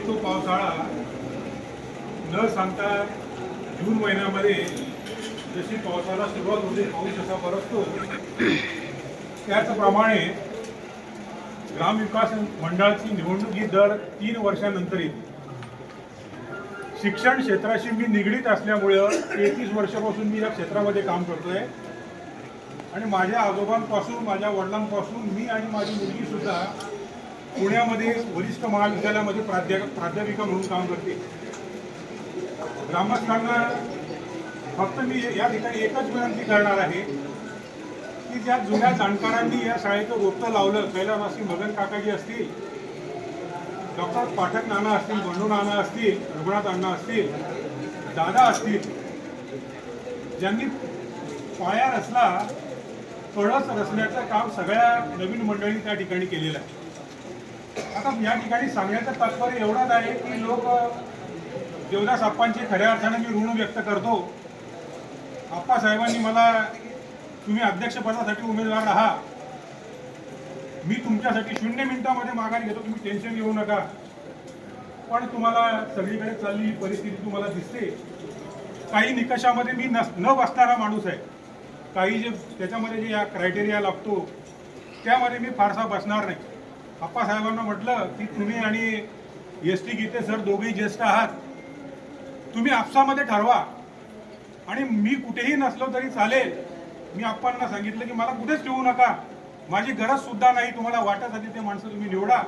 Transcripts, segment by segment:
येतो पावसाळा, न सांगता जून महिन्यामध्ये जशी पावसाला सुरुवात होते, पाऊस असा बरसतो, त्याचप्रमाणे ग्रामविकास मंडळाची निवडणूक ही दर 3 वर्षानंतर येते. शिक्षण क्षेत्राशी मी निगडीत असल्यामुळं 33 वर्षापासून मी या क्षेत्रामध्ये काम करतोय आणि माझ्या आजोबांपासून, माझ्या वडिलांपासून मी आणि माझी मुलगी सुद्धा पुण्यामध्ये वरिष्ठ महाविद्यालयामध्ये प्राध्यापिका म्हणून काम करते. ग्रामस्थांना फक्त मी या ठिकाणी एकच विनंती करणार आहे की ज्या जुन्या जाणकारांनी या शाळेचं रोपटं लावलं, कैलासवासी मगन काकाजी असतील, डॉक्टर पाठक नाना असतील, बंडू नाना असतील, रघुनाथ अण्णा असतील, दादा असतील, ज्यांनी पाया रचला, कळस रचण्याचं काम सगळ्या नवीन मंडळींनी त्या ठिकाणी केलेलं आहे. आता या ठिकाणी सांगण्याचं तात्पर्य एवढंच आहे की लोक देवदास आप्पांची खऱ्या अर्थाने मी ऋण व्यक्त करतो. आप्पासाहेबांनी मला तुम्ही अध्यक्षपदासाठी उमेदवार आहात, मी तुमच्यासाठी 0 मिनिटामध्ये माघारी घेतो, तुम्ही टेन्शन घेऊ नका. पण तुम्हाला सगळीकडे चालली परिस्थिती तुम्हाला दिसते. काही निकषामध्ये मी न बसणारा माणूस आहे. काही जे त्याच्यामध्ये जे या क्रायटेरिया लागतो त्यामध्ये मी फारसा बसणार नाही. आप्पासाहेबांना म्हटलं की तुम्ही आणि एस टी गीते सर दोघेही ज्येष्ठ आहात, तुम्ही आपसामध्ये ठरवा आणि मी कुठेही नसलो तरी चालेल. मी आप्पांना सांगितलं की मला कुठेच ठेवू नका, माझी गरज सुद्धा नाही, तुम्हाला वाटत आली ते माणसं तुम्ही निवडा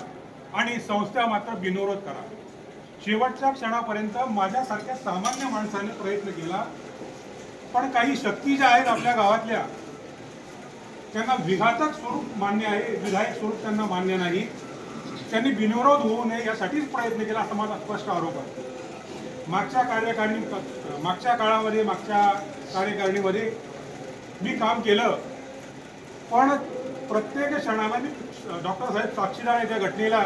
आणि संस्था मात्र बिनविरोध करा. शेवटच्या क्षणापर्यंत माझ्यासारख्या सामान्य माणसाने प्रयत्न केला, पण काही शक्ती ज्या आहेत आपल्या गावातल्या त्यांना विघातक स्वरूप मान्य आहे, विधायक स्वरूप त्यांना मान्य नाही. त्यांनी बिनविरोध होऊ नये यासाठीच प्रयत्न केला असा माझा स्पष्ट आरोप आहे. मागच्या कार्यकारिणीमध्ये मी काम केलं, पण प्रत्येक क्षणाला मी डॉक्टर साहेब साक्षीदार आहे त्या घटनेला.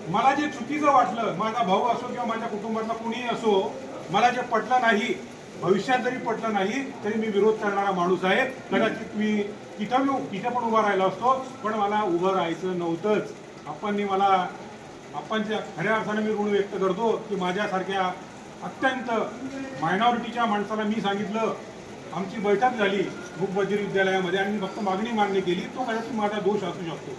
मला जे चुकीचं वाटलं, माझा भाऊ असो किंवा माझ्या कुटुंबातला कुणीही असो, मला जे पटलं नाही, भविष्यात जरी पटलं नाही तरी मी विरोध करणारा माणूस आहे. कदाचित मी तिथं पण उभा राहिला असतो, पण मला उभं राहायचं नव्हतंच. आप्पांच्या खऱ्या अर्थाने मी ऋण व्यक्त करतो की माझ्यासारख्या अत्यंत मायनॉरिटीच्या माणसाला मी सांगितलं, आमची बैठक झाली मुकबधीर विद्यालयामध्ये आणि मी फक्त मागणी मान्य केली, तो कदाचित माझा दोष असू शकतो.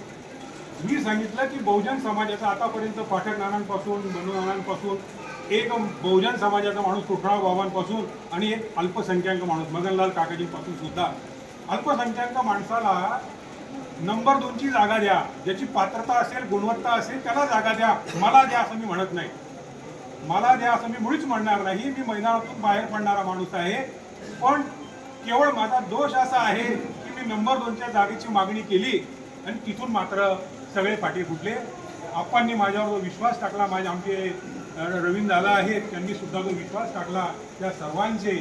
मी सांगितलं की बहुजन समाजाचा आतापर्यंत पाठक नानांपासून, बंडू नानांपासून, एक बहुजन समाजाचा माणूस कृष्णराव बाबांपासून आणि एक अल्पसंख्याक माणूस मगनलाल काकाजींपासून सुद्धा अल्पसंख्याक माणसाला नंबर 2ची जागा द्या, ज्याची पात्रता असेल, गुणवत्ता असेल त्याला जागा द्या. मला द्या असं मी म्हणत नाही, मला द्या असं मी मुळीच म्हणणार नाही. मी मैदानातून बाहेर पडणारा माणूस आहे, पण केवळ माझा दोष असा आहे की मी नंबर 2च्या जागेची मागणी केली आणि तिथून मात्र सगळे पाठी फुटले. आप्पांनी माझ्यावर विश्वास टाकला, आमचे रवींद्र दादा आहेत, त्यांनी सुद्धा जो विश्वास टाकला, त्या सर्वांचे,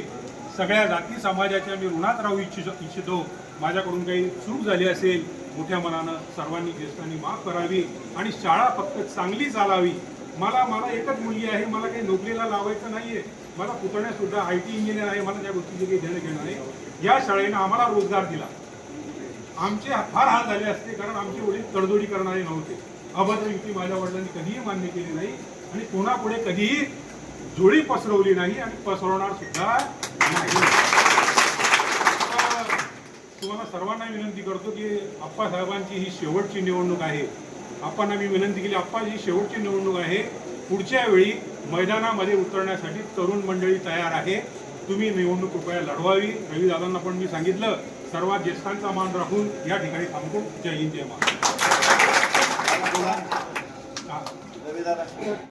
सगळ्या जाती समाजाच्या मी ऋणात राहू इच्छितो. माझ्याकडून काही चूक झाली असेल मोठ्या मनानं सर्वांनी ज्येष्ठांनी माफ करावी आणि शाळा फक्त चांगली चालावी. मला एकच मुलगी आहे, मला काही नोकरीला लावायचं नाहीये. मला पुतण्यासुद्धा IT इंजिनियर आहे, मला त्या गोष्टीचे काही देणं घेणं नाही. या शाळेनं आम्हाला रोजगार दिला. आमचे फार हाल झाले असते, कारण आमचे वडील तडजोडी करणारे नव्हते. अभद्र युक्ती माझ्या वडिलांनी कधीही मान्य केली नाही आणि कोणापुढे कधीही जोडी पसरवली नाही आणि पसरवणार सुद्धा नाही. तुम्हाला सर्वांना विनंती करतो की आप्पासाहेबांची ही शेवटची निवडणूक आहे. आप्पांना मी विनंती केली, आप्पा ही शेवटची निवडणूक आहे, पुढच्या वेळी मैदानामध्ये उतरण्यासाठी तरुण मंडळी तयार आहे, तुम्ही निवडणूक कृपया लढवावी. रवी दादांना पण मी सांगितलं, सर्वात ज्येष्ठांचा मान राखून या ठिकाणी थांबतो. जय हिंद, जय महाराष्ट्र.